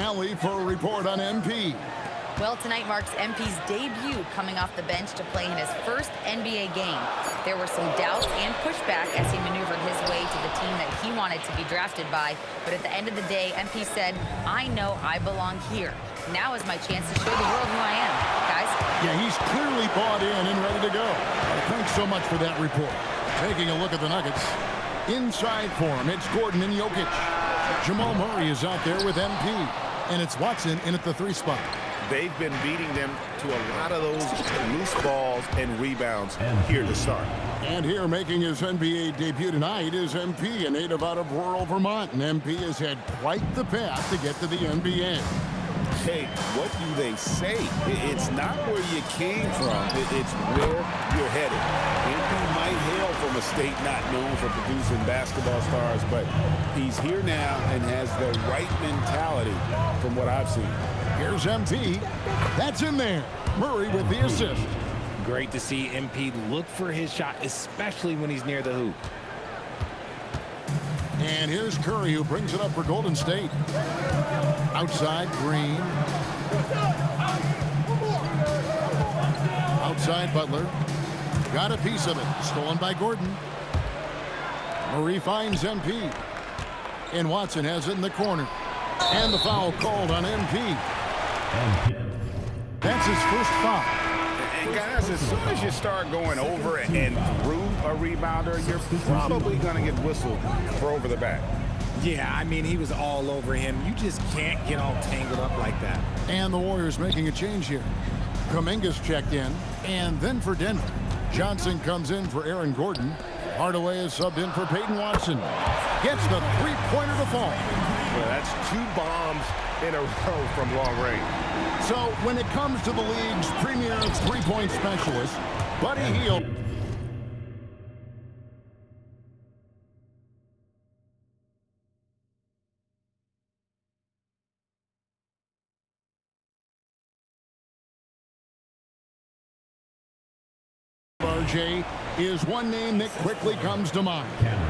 Allie for a report on MP. Well, tonight marks MP's debut coming off the bench to play in his first NBA game. There were some doubts and pushback as he maneuvered his way to the team that he wanted to be drafted by. But at the end of the day, MP said, "I know I belong here. Now is my chance to show the world who I am." Guys? Yeah, he's clearly bought in and ready to go. Thanks so much for that report. Taking a look at the Nuggets. Inside for him, it's Gordon and Jokic. Jamal Murray is out there with MP. And it's Watson in at the 3 spot. They've been beating them to a lot of those loose balls and rebounds here to start. And here making his NBA debut tonight is MP, a native out of rural Vermont. And MP has had quite the path to get to the NBA. Hey, what do they say? It's not where you came from. It's where you're headed. MP might hail from a state not known for producing basketball stars, but he's here now and has the right mentality from what I've seen. Here's MP. That's in there. Murray with the assist. Great to see MP look for his shot, especially when he's near the hoop. And here's Curry, who brings it up for Golden State. Outside, Green. Outside, Butler. Got a piece of it. Stolen by Gordon. Murray finds MP. And Watson has it in the corner. And the foul called on MP. That's his first foul. And guys, as soon as you start going over and through a rebounder, you're probably going to get whistled for over the back. Yeah, I mean, he was all over him. You just can't get all tangled up like that. And the Warriors making a change here. Kuminga's checked in. And then for Denver, Johnson comes in for Aaron Gordon. Hardaway is subbed in for Peyton Watson. Gets the three-pointer to fall. Well, that's 2 bombs in a row from long range. So when it comes to the league's premier three-point specialist, Buddy Hield. RJ is one name that quickly comes to mind.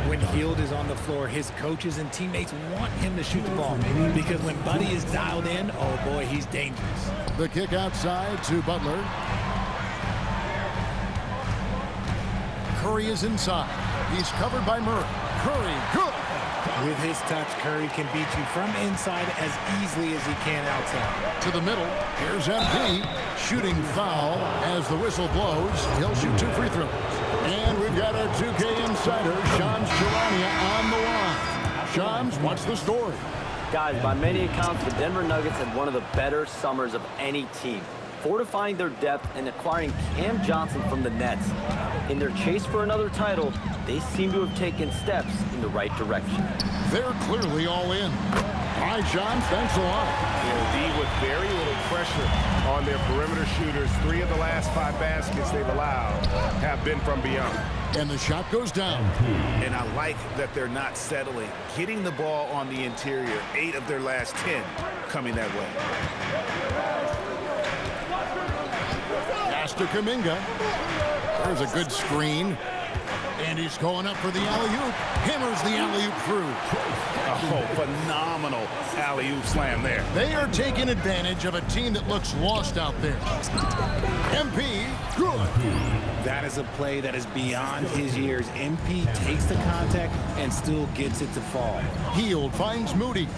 When Hield is on the floor, his coaches and teammates want him to shoot the ball, because when Buddy is dialed in, oh boy, he's dangerous. The kick outside to Butler. Curry is inside. He's covered by Murray. Curry, good. With his touch, Curry can beat you from inside as easily as he can outside. To the middle, here's MP. Shooting foul as the whistle blows. He'll shoot 2 free throws. And we've got our 2K insider, Shams Charania, on the line. Shams, what's the story? Guys, by many accounts, the Denver Nuggets had one of the better summers of any team, fortifying their depth and acquiring Cam Johnson from the Nets. In their chase for another title, they seem to have taken steps in the right direction. They're clearly all in. Hi, Shams, thanks a lot. D with very little pressure on their perimeter shooters. 3 of the last 5 baskets they've allowed have been from beyond. And the shot goes down. And I like that they're not settling. Getting the ball on the interior, 8 of their last 10 coming that way. Pass to Kuminga. There's a good screen. And he's going up for the alley-oop. Hammers the alley-oop through. Oh, phenomenal alley-oop slam there. They are taking advantage of a team that looks lost out there. MP, good. That is a play that is beyond his years. MP takes the contact and still gets it to fall. Hield finds Moody.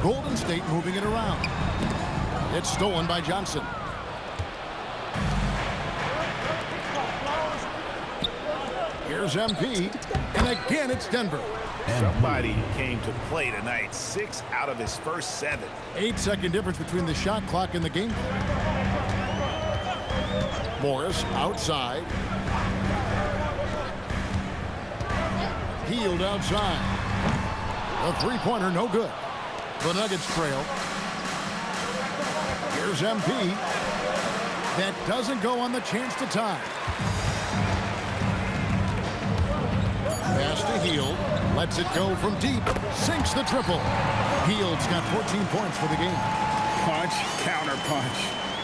Golden State moving it around. It's stolen by Johnson. Here's MP, and again it's Denver. Somebody came to play tonight. 6 out of his first 7. 8-second difference between the shot clock and the game. Morris outside. Hield outside. A three-pointer, no good. The Nuggets trail. Here's MP. That doesn't go on the chance to tie. Pass to Hield. Lets it go from deep. Sinks the triple. Hield's got 14 points for the game. Punch, counter punch.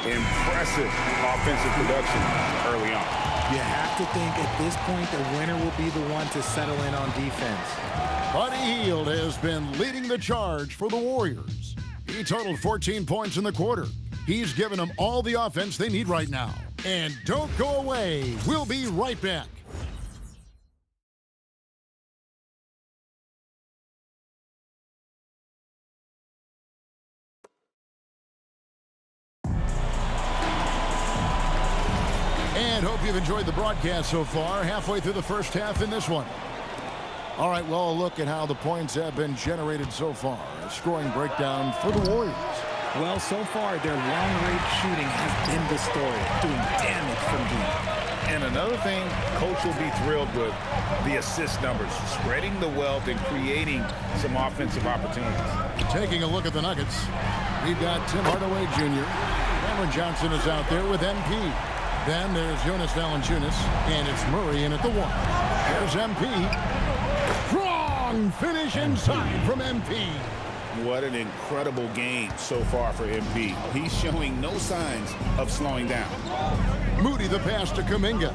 Impressive offensive production early on. You have to think at this point the winner will be the one to settle in on defense. Buddy Hield has been leading the charge for the Warriors. He totaled 14 points in the quarter. He's given them all the offense they need right now. And don't go away. We'll be right back. And hope you've enjoyed the broadcast so far. Halfway through the first half in this one. All right, well, a look at how the points have been generated so far. A scoring breakdown for the Warriors. Well, so far, their long-range shooting has been the story, doing damage from deep. And another thing, Coach will be thrilled with the assist numbers, spreading the wealth and creating some offensive opportunities. Taking a look at the Nuggets, we've got Tim Hardaway Jr. Cameron Johnson is out there with MP. Then there's Jonas Valanciunas, and it's Murray in at the 1. There's MP. Strong finish inside from MP. What an incredible game so far for MP. He's showing no signs of slowing down. Moody the pass to Kuminga.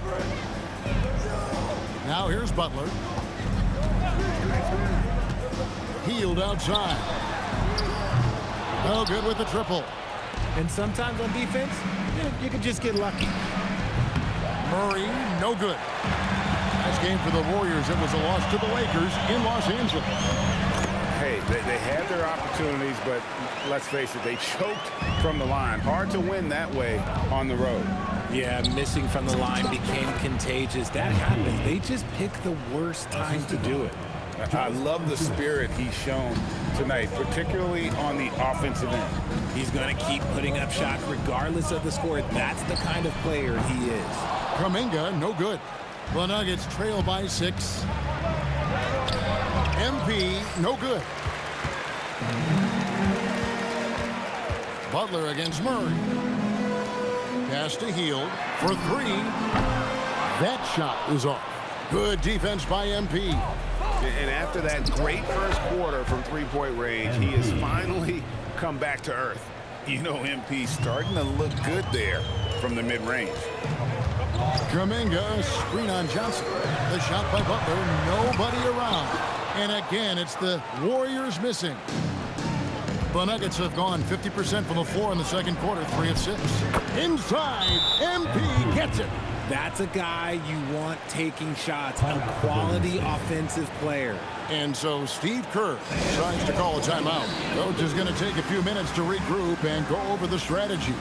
Now here's Butler. Hield outside. No good with the triple. And sometimes on defense, you can just get lucky. Murray, no good. Nice game for the Warriors. It was a loss to the Lakers in Los Angeles. Hey, they had their opportunities, but let's face it, they choked from the line. Hard to win that way on the road. Yeah, missing from the line became contagious. That happens. They just pick the worst time to do it. I love the spirit he's shown tonight, particularly on the offensive end. He's going to keep putting up shots regardless of the score. That's the kind of player he is. Kuminga, no good. The Nuggets trail by 6. MP, no good. Butler against Murray. Pass to Hield for 3. That shot is off. Good defense by MP. And after that great first quarter from three-point range, he has finally come back to earth. You know, MP starting to look good there from the mid-range. Kuminga, screen on Johnson. The shot by Butler, nobody around. And again, it's the Warriors missing. The Nuggets have gone 50% from the floor in the second quarter, 3 of 6. Inside, MP gets it. That's a guy you want taking shots, a quality offensive player. And so Steve Kerr tries to call a timeout. Coach is going to take a few minutes to regroup and go over the strategy.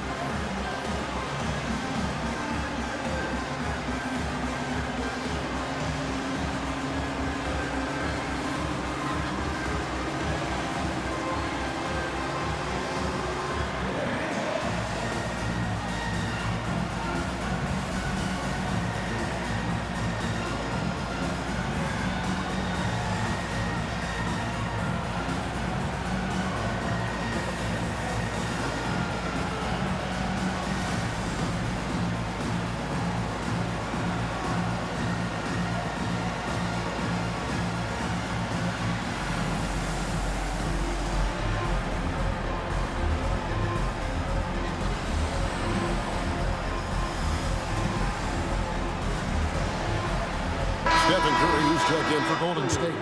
Steph Curry, who's checked in for Golden State.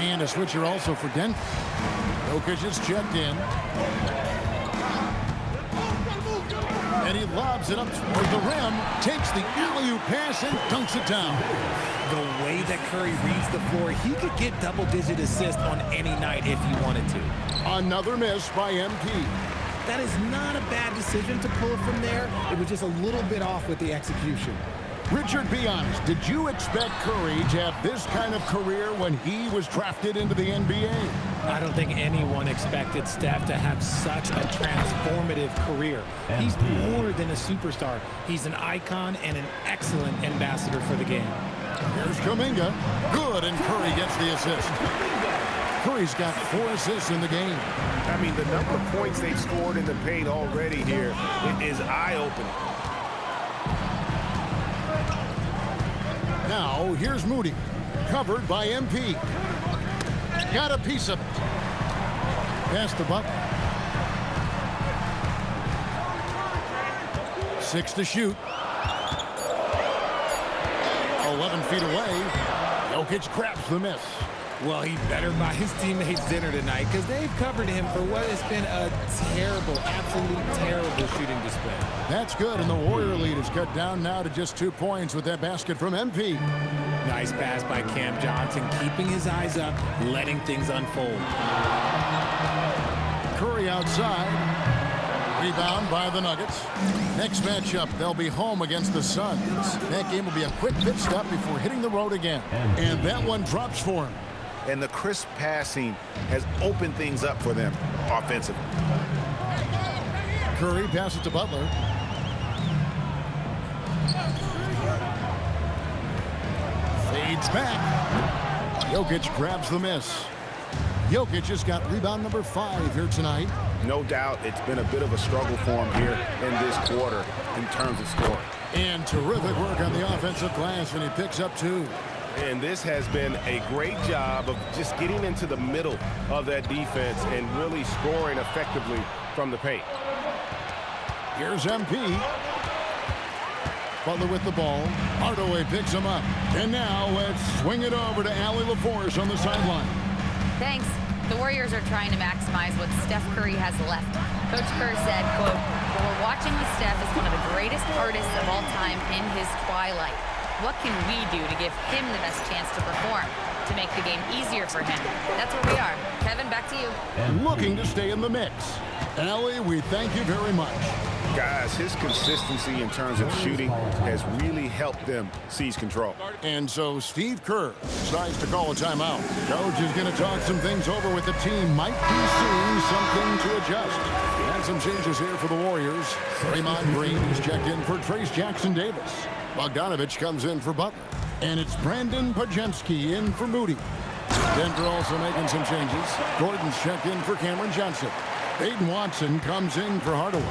And a switcher also for Denver. Jokic is checked in. And he lobs it up toward the rim, takes the alley-oop pass and dunks it down. The way that Curry reads the floor, he could get double-digit assists on any night if he wanted to. Another miss by MP. That is not a bad decision to pull it from there. It was just a little bit off with the execution. Richard, be honest, did you expect Curry to have this kind of career when he was drafted into the NBA? I don't think anyone expected Steph to have such a transformative career. He's more than a superstar. He's an icon and an excellent ambassador for the game. Here's Kuminga. Good, and Curry gets the assist. Curry's got 4 assists in the game. I mean, the number of points they've scored in the paint already here is eye-opening. Now, here's Moody. Covered by MP. Got a piece of it. Pass to Butler. 6 to shoot. 11 feet away. Jokic grabs the miss. Well, he better buy his teammates dinner tonight because they've covered him for what has been a terrible, absolute terrible shooting display. That's good, and the Warrior lead is cut down now to just 2 points with that basket from MP. Nice pass by Cam Johnson, keeping his eyes up, letting things unfold. Curry outside. Rebound by the Nuggets. Next matchup, they'll be home against the Suns. That game will be a quick pit stop before hitting the road again. And that one drops for him. And the crisp passing has opened things up for them offensively. Curry passes to Butler. Fades back. Jokic grabs the miss. Jokic has got rebound number 5 here tonight. No doubt it's been a bit of a struggle for him here in this quarter in terms of scoring. And terrific work on the offensive glass, and he picks up 2. And this has been a great job of just getting into the middle of that defense and really scoring effectively from the paint. Here's MP. Butler with the ball. Hardaway picks him up. And now let's swing it over to Allie LaForce on the sideline. Thanks. The Warriors are trying to maximize what Steph Curry has left. Coach Kerr said, quote, "What we're watching with Steph is one of the greatest artists of all time in his twilight. What can we do to give him the best chance to perform, to make the game easier for him?" That's where we are. Kevin, back to you. Looking to stay in the mix. Allie, we thank you very much. Guys, his consistency in terms of shooting has really helped them seize control. And so Steve Kerr decides to call a timeout. Coach is going to talk some things over with the team. Might be seeing something to adjust. And some changes here for the Warriors. Draymond Green is checked in for Trace Jackson-Davis. Bogdanovich comes in for Butler. And it's Brandon Pajemski in for Moody. Denver also making some changes. Gordon's checked in for Cameron Johnson. Aiden Watson comes in for Hardaway.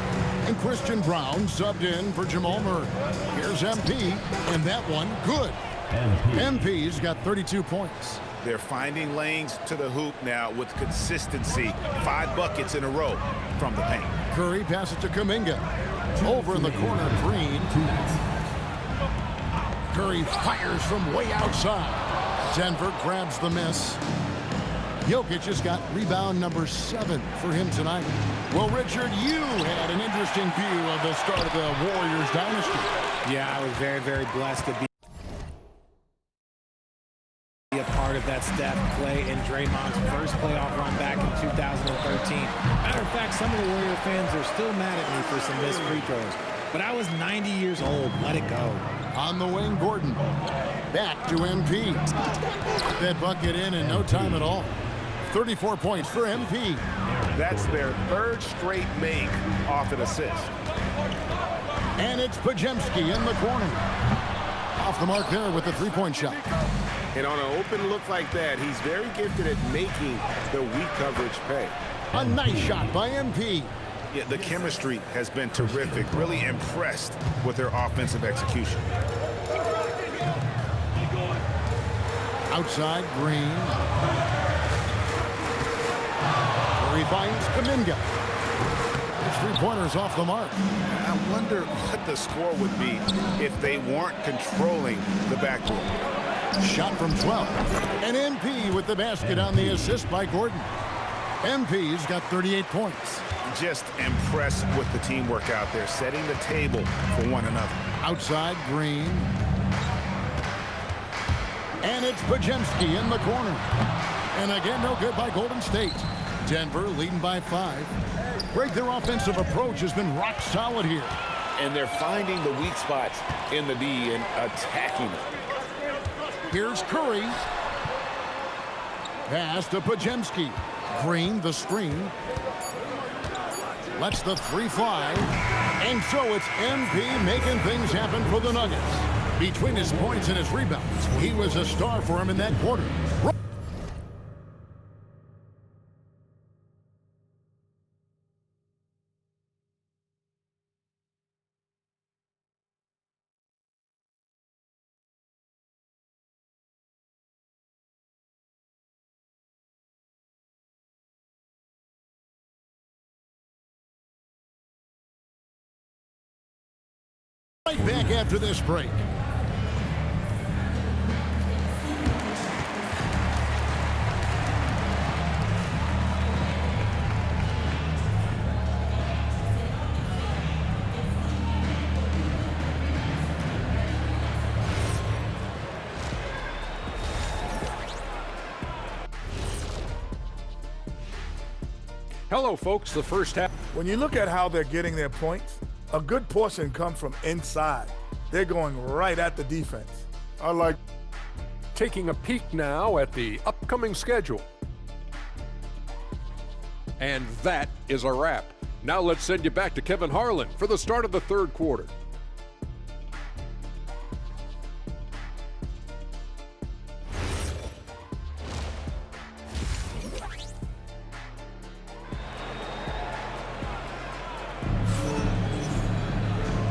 And Christian Brown subbed in for Jamal Murray. Here's MP, and that one, good. MP's got 32 points. They're finding lanes to the hoop now with consistency. 5 buckets in a row from the paint. Curry passes to Kuminga. Over in the corner, Green. Curry fires from way outside. Denver grabs the miss. Jokic has got rebound number 7 for him tonight. Well, Richard, you had an interesting view of the start of the Warriors dynasty. Yeah, I was very, very blessed to be a part of that Steph, Clay, and Draymond's first playoff run back in 2013. Matter of fact, some of the Warrior fans are still mad at me for some missed free throws. But I was 90 years old. Let it go. On the wing, Gordon. Back to MP. That bucket in no time at all. 34 points for MP. That's their 3rd straight make off an assist. And it's Pajemski in the corner. Off the mark there with the 3-point shot. And on an open look like that, he's very gifted at making the weak coverage pay. A nice shot by MP. Yeah, the chemistry has been terrific. Really impressed with their offensive execution. Outside, Green. He finds Kuminga. His 3-pointer's off the mark. I wonder what the score would be if they weren't controlling the backcourt. Shot from 12. And MP with the basket on the assist by Gordon. MP's got 38 points. Just impressed with the teamwork out there, setting the table for one another. Outside, Green. And it's Pajemski in the corner. And again, no good by Golden State. Denver leading by 5. Greg, their offensive approach has been rock solid here. And they're finding the weak spots in the D and attacking it. Here's Curry. Pass to Pajemski. Green, the screen. Lets the 3 fly. And so it's MP making things happen for the Nuggets. Between his points and his rebounds, he was a star for him in that quarter. Right back after this break. Hello, folks. The first half. When you look at how they're getting their points, a good portion comes from inside. They're going right at the defense. I like taking a peek now at the upcoming schedule. And that is a wrap. Now let's send you back to Kevin Harlan for the start of the third quarter.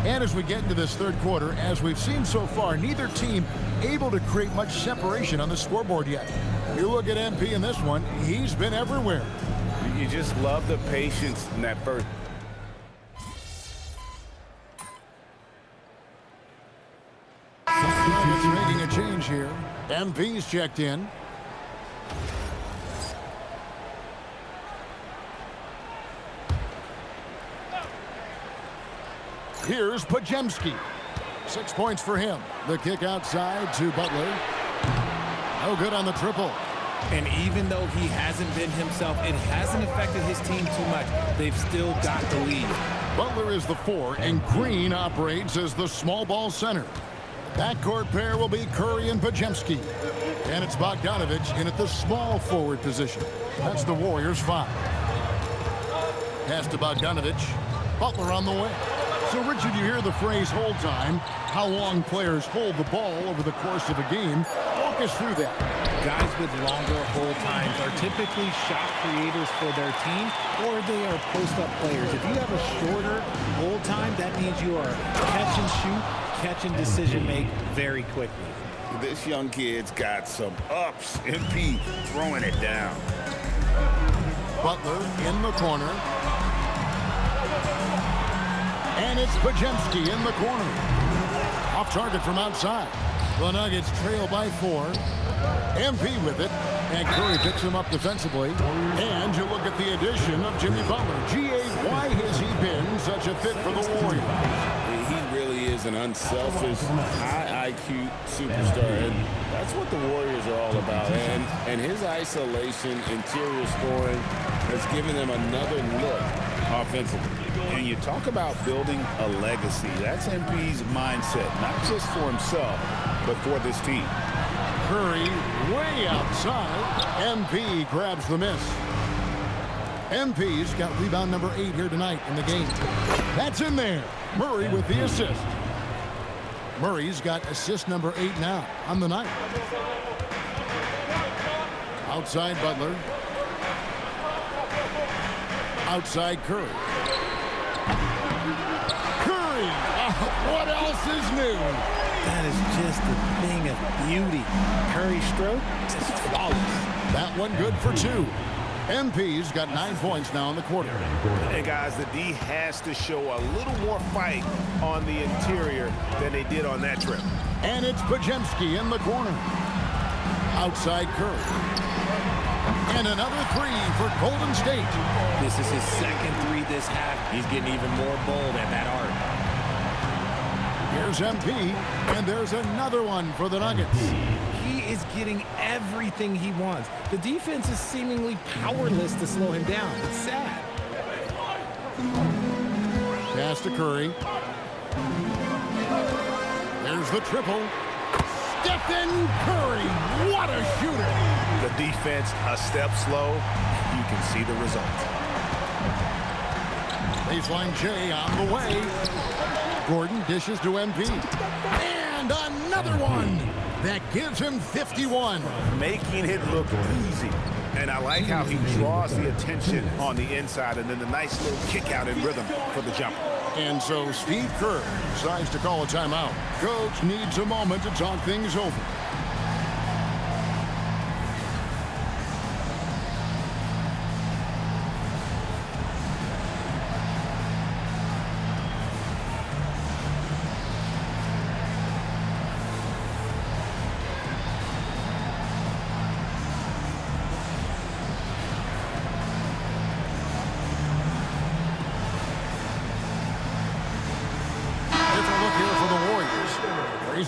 And as we get into this third quarter, as we've seen so far, neither team able to create much separation on the scoreboard yet. You look at MP in this one, he's been everywhere. You just love the patience in that first. Nuggets making a change here. MP's checked in. Here's Pajemski. 6 points for him. The kick outside to Butler. No good on the triple. And even though he hasn't been himself, it hasn't affected his team too much. They've still got the lead. Butler is the 4, and Green operates as the small ball center. Backcourt pair will be Curry and Pajemski. And it's Bogdanovich in at the small forward position. That's the Warriors' 5. Pass to Bogdanovich. Butler on the way. So, Richard, you hear the phrase hold time, how long players hold the ball over the course of a game. Walk us through that. Guys with longer hold times are typically shot creators for their team, or they are post-up players. If you have a shorter hold time, that means you are catch and shoot, catch and decision make very quickly. This young kid's got some ups. MP throwing it down. Butler in the corner. And it's Pajemski in the corner. Off target from outside. The Nuggets trail by 4. MP with it. And Curry picks him up defensively. And you look at the addition of Jimmy Butler. G.A., why has he been such a fit for the Warriors? He really is an unselfish, high IQ superstar. And that's what the Warriors are all about. And his isolation, interior scoring has given them another look offensively. And you talk about building a legacy. That's MP's mindset, not just for himself, but for this team. Curry way outside. MP grabs the miss. MP's got rebound number 8 here tonight in the game. That's in there. Murray with the assist. Murray's got assist number 8 now on the night. Outside Butler. Outside Curry. What else is new? That is just a thing of beauty. Curry stroke, just flawless. That one good for 2. MP's got 9 points now in the quarter. And guys, the D has to show a little more fight on the interior than they did on that trip. And it's Pajemski in the corner. Outside Curry. And another 3 for Golden State. This is his second 3 this half. He's getting even more bold at that arc. Here's MP, and there's another one for the Nuggets. He is getting everything he wants. The defense is seemingly powerless to slow him down. It's sad. Pass to Curry. There's the triple. Stephen Curry, what a shooter. The defense a step slow. You can see the result. Baseline J on the way. Gordon dishes to MP. And another one. That gives him 51. Making it look easy. And I like how he draws the attention on the inside and then the nice little kick out in rhythm for the jumper. And so Steve Kerr decides to call a timeout. Coach needs a moment to talk things over.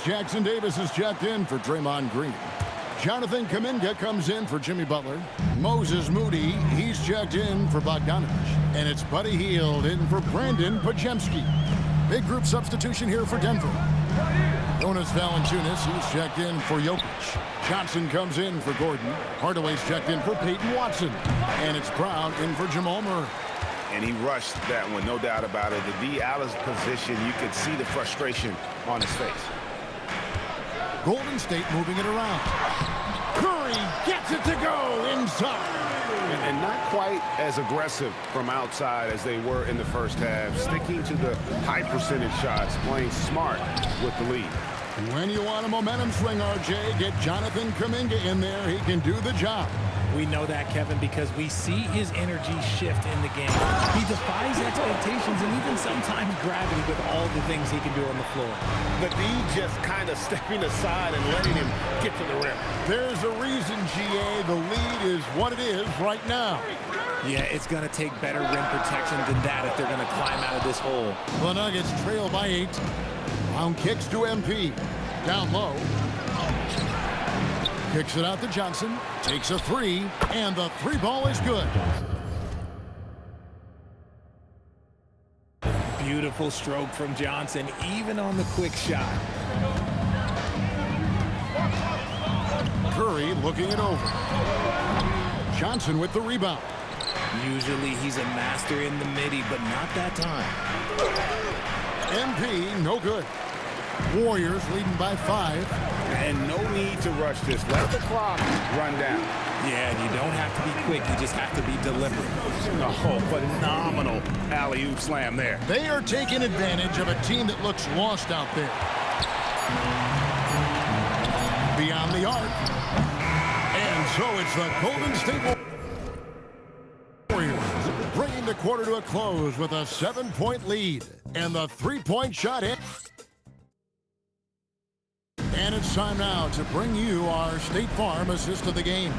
Jackson Davis is checked in for Draymond Green. Jonathan Kuminga comes in for Jimmy Butler. Moses Moody, he's checked in for Bogdanovich. And it's Buddy Hield in for Brandon Podziemski. Big group substitution here for Denver. Jonas Valanciunas, he's checked in for Jokic. Johnson comes in for Gordon. Hardaway's checked in for Peyton Watson. And it's Brown in for Jamal Murray. And he rushed that one, no doubt about it. The D out of position, you could see the frustration on his face. Golden State moving it around. Curry gets it to go inside. And not quite as aggressive from outside as they were in the first half. Sticking to the high percentage shots, playing smart with the lead. When you want a momentum swing, RJ, get Jonathan Kuminga in there. He can do the job. We know that, Kevin, because we see his energy shift in the game. He defies expectations and even sometimes gravity with all the things he can do on the floor. The D just kind of stepping aside and letting him get to the rim. There's a reason, GA, the lead is what it is right now. Yeah, it's going to take better rim protection than that if they're going to climb out of this hole. The Nuggets trail by 8. Round kicks to MP. Down low. Kicks it out to Johnson. Takes a 3. And the 3 ball is good. Beautiful stroke from Johnson, even on the quick shot. Curry looking it over. Johnson with the rebound. Usually he's a master in the midi, but not that time. MP, no good. Warriors leading by 5. And no need to rush this. Let the clock run down. Yeah, you don't have to be quick. You just have to be deliberate. Oh, phenomenal alley-oop slam there. They are taking advantage of a team that looks lost out there. Beyond the arc. And so it's the Golden State Warriors bringing the quarter to a close with a 7-point lead. And the 3-point shot hit. And it's time now to bring you our State Farm assist of the game.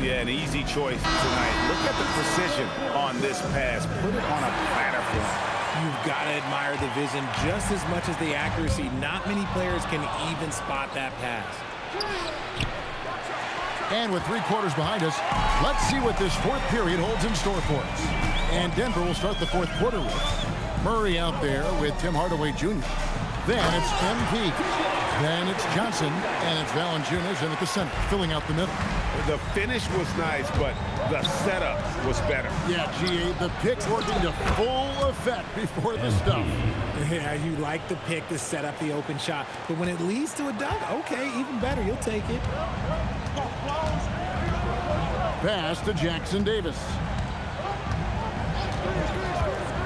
Yeah, an easy choice tonight. Look at the precision on this pass. Put it on a platter for him. You've got to admire the vision just as much as the accuracy. Not many players can even spot that pass. And with 3 quarters behind us, let's see what this 4th period holds in store for us. And Denver will start the 4th quarter with Murray out there with Tim Hardaway Jr. Then it's MP. Then it's Johnson, and it's Valanciunas in at the center, filling out the middle. The finish was nice, but the setup was better. Yeah, GA, the pick working to full effect before the stuff. Yeah, you like the pick to set up the open shot, but when it leads to a dunk, okay, even better, you'll take it. Pass to Jackson Davis.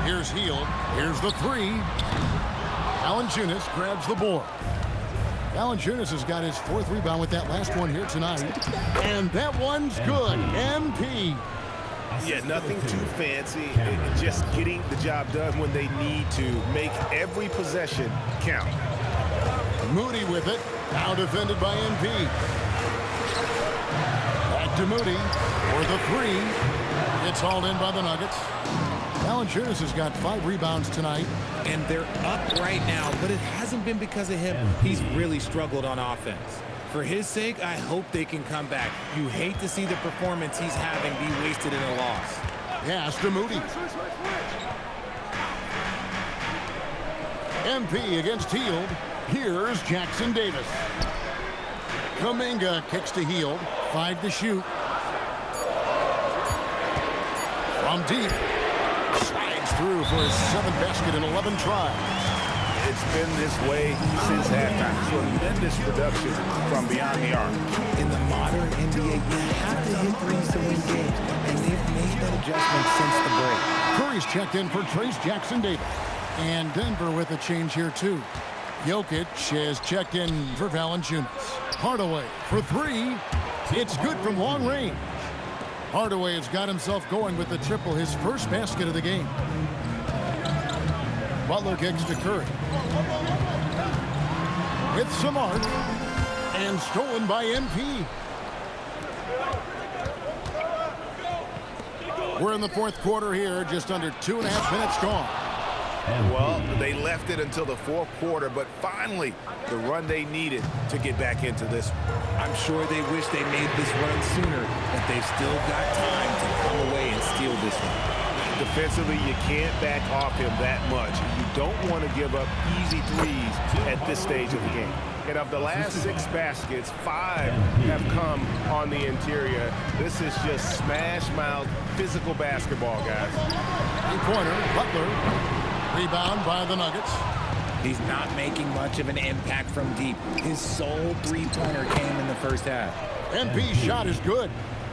Here's Hield. Here's the 3. Valanciunas grabs the board. Valanciunas has got his 4th rebound with that last one here tonight. And that one's good. MP. Yeah, nothing too fancy. Just getting the job done when they need to. Make every possession count. Moody with it. Now defended by MP. Back to Moody for the 3. It's hauled in by the Nuggets. Valanciunas has got 5 rebounds tonight. And they're up right now, but it hasn't been because of him. He's really struggled on offense. For his sake, I hope they can come back. You hate to see the performance he's having be wasted in a loss. Pass to Moody. MP against Hield. Here's Jackson Davis. Kuminga kicks to Hield. 5 to shoot. From deep. Slides through for his 7th basket in 11 tries. It's been this way since halftime. Tremendous production from beyond the arc. In the modern NBA, you have to hit threes to win games, and they've made that adjustment since the break. Curry's checked in for Trace Jackson Davis. And Denver with a change here, too. Jokic has checked in for Valanciunas. Hardaway for 3. It's good from long range. Hardaway has got himself going with the triple, his first basket of the game. Butler kicks to Curry. With some arc. And stolen by MP. We're in the 4th quarter here, just under 2.5 minutes gone. Well, they left it until the fourth quarter, but finally the run they needed to get back into this. I'm sure they wish they made this run sooner, but they've still got time to come away and steal this one. Defensively, you can't back off him that much. You don't want to give up easy threes at this stage of the game. And of the last 6 baskets, 5 have come on the interior. This is just smash-mouth physical basketball, guys. Three-pointer, Butler. Rebound by the Nuggets. He's not making much of an impact from deep. His sole three-pointer came in the first half. MP's shot is good.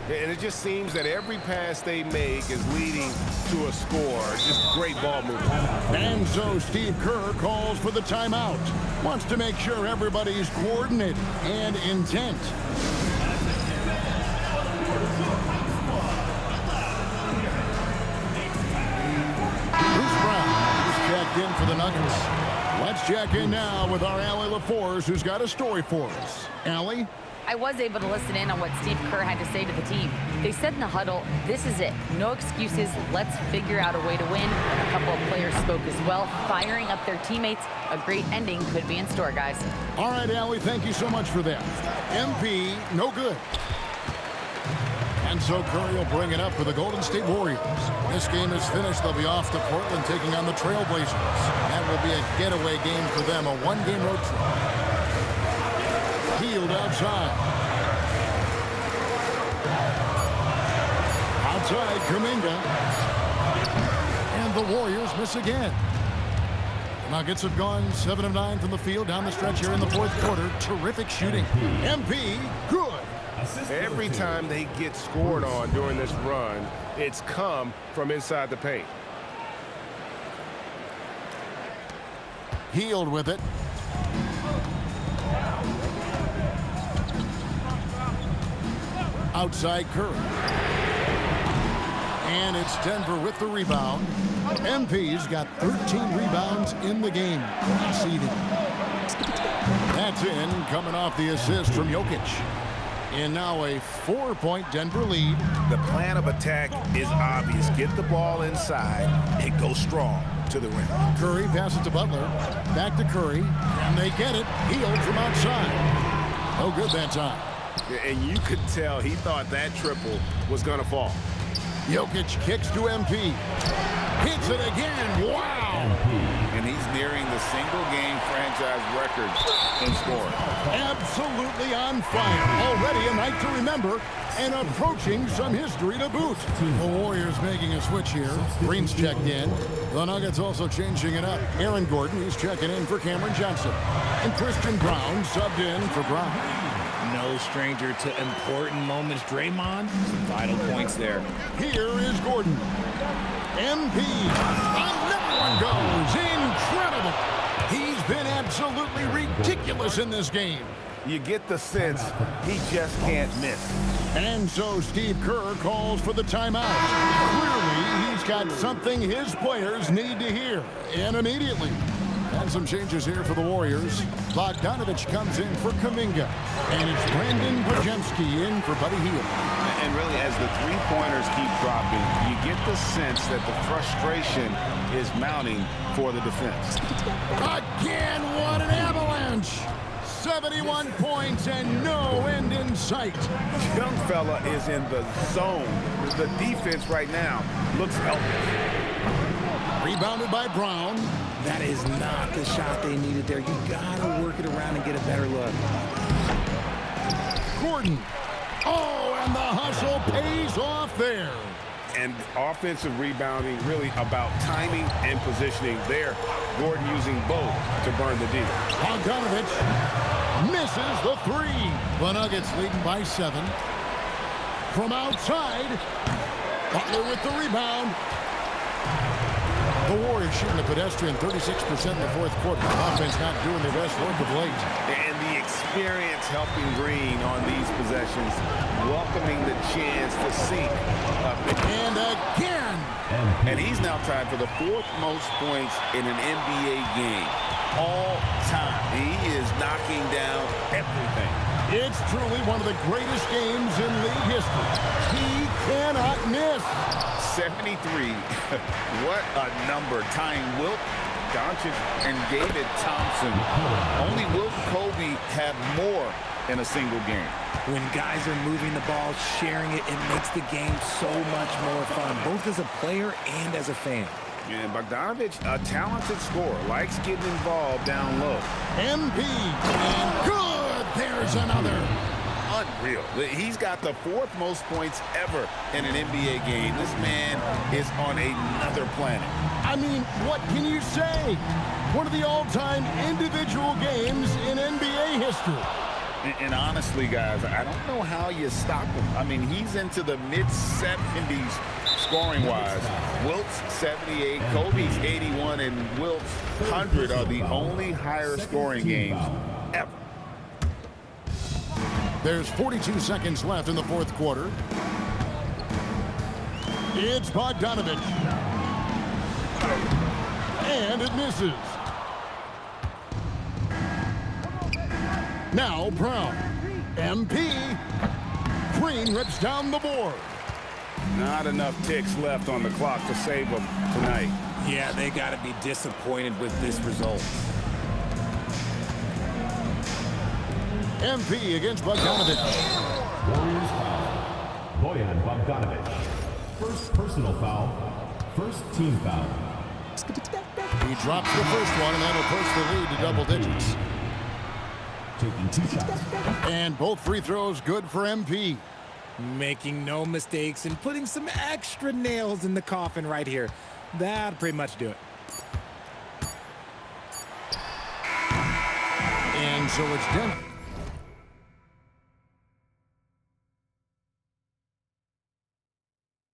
And it just seems that every pass they make is leading to a score. Just great ball movement. And so Steve Kerr calls for the timeout. Wants to make sure everybody's coordinated and intent. Bruce Brown is checked in for the Nuggets. Let's check in now with our Allie LaForce, who's got a story for us. Allie? I was able to listen in on what Steve Kerr had to say to the team. They said in the huddle, this is it. No excuses. Let's figure out a way to win. A couple of players spoke as well, firing up their teammates. A great ending could be in store, guys. All right, Allie, thank you so much for that. MP, no good. And so Curry will bring it up for the Golden State Warriors. This game is finished. They'll be off to Portland taking on the Trailblazers. That will be a getaway game for them, a one-game road trip. Field outside. Outside, Kuminga. And the Warriors miss again. Nuggets have gone 7 of 9 from the field down the stretch here in the fourth quarter. Terrific shooting. MP, good. Every time they get scored on during this run, it's come from inside the paint. Hield with it. Outside Curry. And it's Denver with the rebound. MP's got 13 rebounds in the game. Conceding. That's in, coming off the assist from Jokic. And now a 4-point Denver lead. The plan of attack is obvious. Get the ball inside and go strong to the rim. Curry passes to Butler. Back to Curry. And they get it. Hield from outside. No good that time. And you could tell he thought that triple was going to fall. Jokic kicks to MP. Hits it again. Wow. And he's nearing the single-game franchise record in scoring. Absolutely on fire. Already a night to remember and approaching some history to boot. The Warriors making a switch here. Green's checked in. The Nuggets also changing it up. Aaron Gordon, he's checking in for Cameron Johnson. And Christian Brown subbed in for Brown. No stranger to important moments. Draymond, some vital points there. Here is Gordon. MP. Another one goes. Incredible. He's been absolutely ridiculous in this game. You get the sense he just can't miss. And so Steve Kerr calls for the timeout. Clearly, he's got something his players need to hear. And immediately. And some changes here for the Warriors. Bogdanovich comes in for Kuminga. And it's Brandon Podziemski in for Buddy Hield. And really, as the three-pointers keep dropping, you get the sense that the frustration is mounting for the defense. Again, what an avalanche! 71 points and no end in sight. Young fella is in the zone. The defense right now looks helpless. Rebounded by Brown. That is not the shot they needed there. You gotta work it around and get a better look. Gordon. Oh, and the hustle pays off there. And offensive rebounding really about timing and positioning there. Gordon using both to burn the D. Bogdanovich misses the three. The Nuggets leading by 7. From outside, Butler with the rebound. The Warriors shooting a pedestrian 36% in the fourth quarter. Offense not doing the best work of late. And the experience helping Green on these possessions, welcoming the chance to sink up. And again. And he's now tied for the 4th most points in an NBA game all time. He is knocking down everything. It's truly one of the greatest games in league history. He cannot miss. 73. What a number. Tying Wilt Doncic and David Thompson. Only Wilt and Kobe have more in a single game. When guys are moving the ball, sharing it, it makes the game so much more fun, both as a player and as a fan. And Bogdanovich, a talented scorer, likes getting involved down low. MP, and good. There's another. Unreal. He's got the 4th most points ever in an NBA game. This man is on another planet. I mean, what can you say? One of the all-time individual games in NBA history. And honestly, guys, I don't know how you stop him. I mean, he's into the mid-70s scoring-wise. Wilt's 78, Kobe's 81, and Wilt's 100 are the only higher scoring games ever. There's 42 seconds left in the 4th quarter. It's Bogdanovich. And it misses. Now Brown. MP. Green rips down the board. Not enough ticks left on the clock to save them tonight. Yeah, they got to be disappointed with this result. MP against Bogdanovich. Warriors foul. Bojan Bogdanovich. First personal foul. First team foul. He drops the first one, and that'll push the lead to double digits. Taking 2 shots. And both free throws good for MP. Making no mistakes and putting some extra nails in the coffin right here. That'll pretty much do it. And so it's Denver.